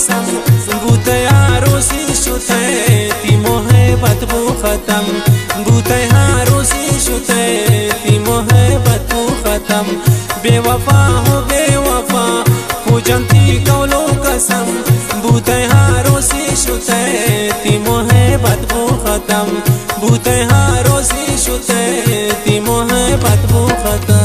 कसम बूते आरोसी शुते ती मोहब्बत बू खत्म बूते आरोसी शुते ती मोहब्बत बू खत्म बेवफा हो बेवफा पूजंती कौलो कसम बूते आरोसी शुते ती मोहब्बत बू खत्म बूते आरोसी शुते ती मोहब्बत बू खत्म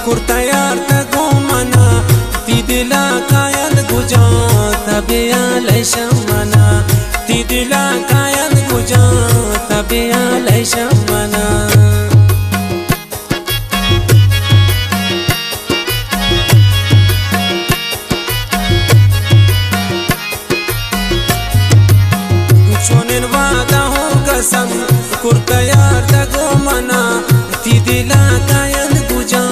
kurta yar ta gomana ti dila kayan guja tabiya laishamana ti dila kayan guja tabiya laishamana chonin wada ho kasam kurta yar ta gomana ti dila kayan guja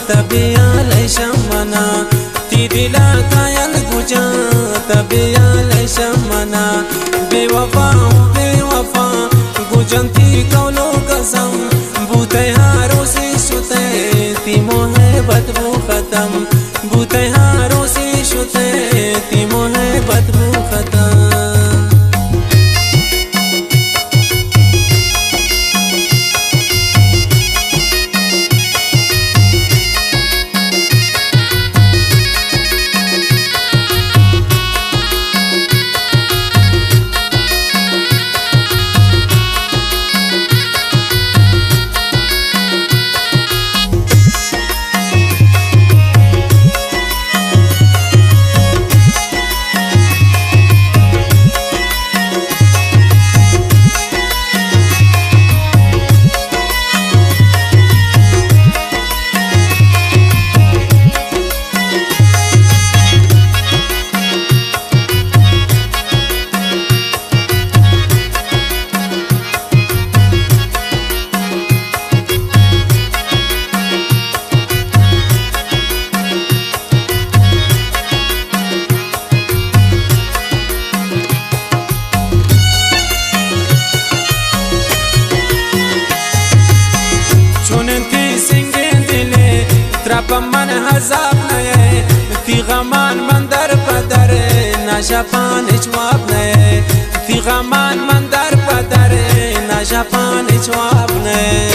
tabiya laishamana ti dila kayan guja tabiya laishamana bewafa bewafa gujanti kaulo kasam bute harosi shute ti mohabbat bu khatam bute harosi shute ti mohabbat bu khatam من حزاب نه تی غمان من در پدر نشپان جواب نه تی غمان من در پدر نشپان جواب نه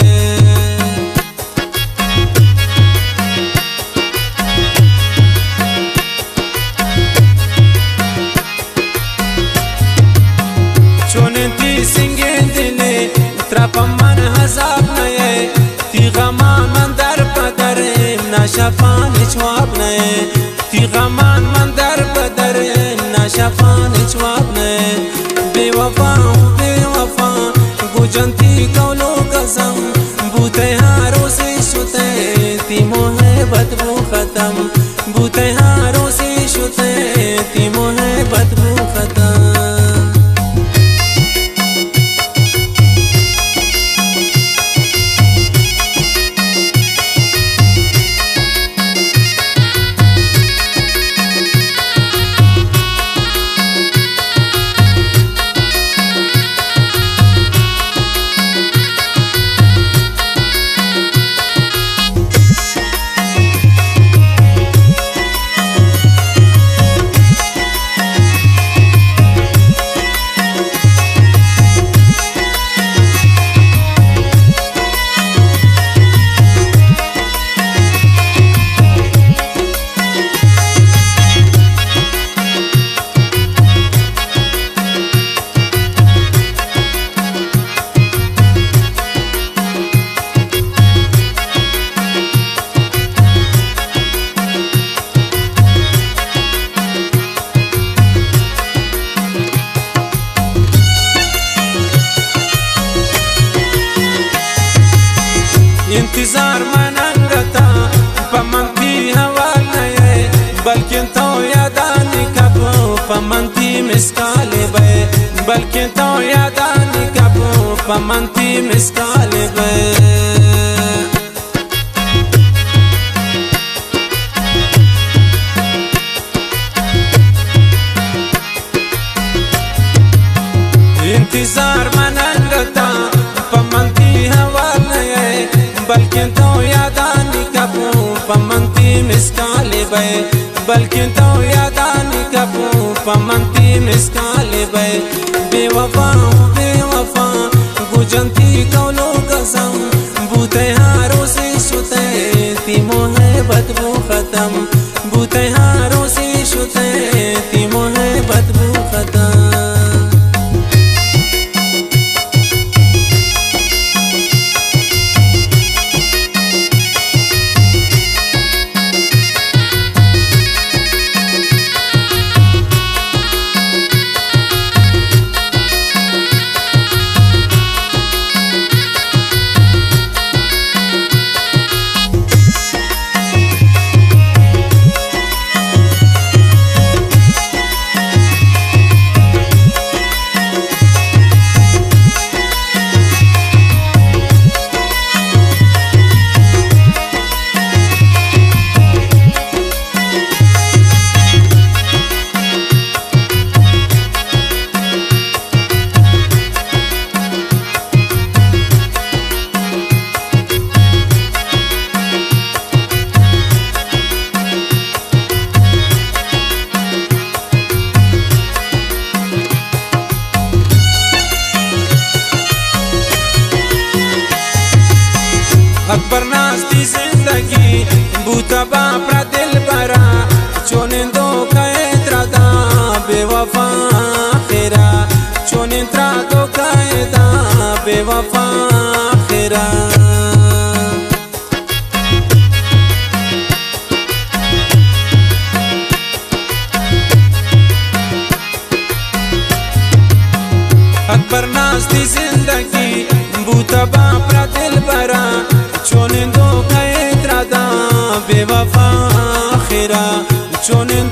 چون تی سنگین دلی ترپ من حزاب نه تی غمان من در پدر نشفان جواب نه تی غمان من در بدر نشفان جواب نه بیوفا بیوفا گوجنتی کولو قسم بوته هاروسی شده تی محبت بو ختم بوته هاروسی شده تی محبت بو ختم پمنتی مسکال به انتظار مننگتا پمنتی حوال نئے بلکہ تو یادانی کپو پمنتی مسکال بے بلکہ تو یادانی کپو پمنتی مسکال بے بے وفا بے وفا گجنتی کولو قسم بوتے ہاروں سے شتے تی محبت بو ختم بوتے ہاروں سے شتے تی محبت بو ختم اکبر ناستی زندگی بوتا باپرا دل برا چونین دو کئے ترادا بے وفا خیرا چونین ترا دو کئے دا بے وفا خیرا اکبر ناستی زندگی بوتا باپرا دل برا چونین دو کئے ترادا بے وفا خیرا چونین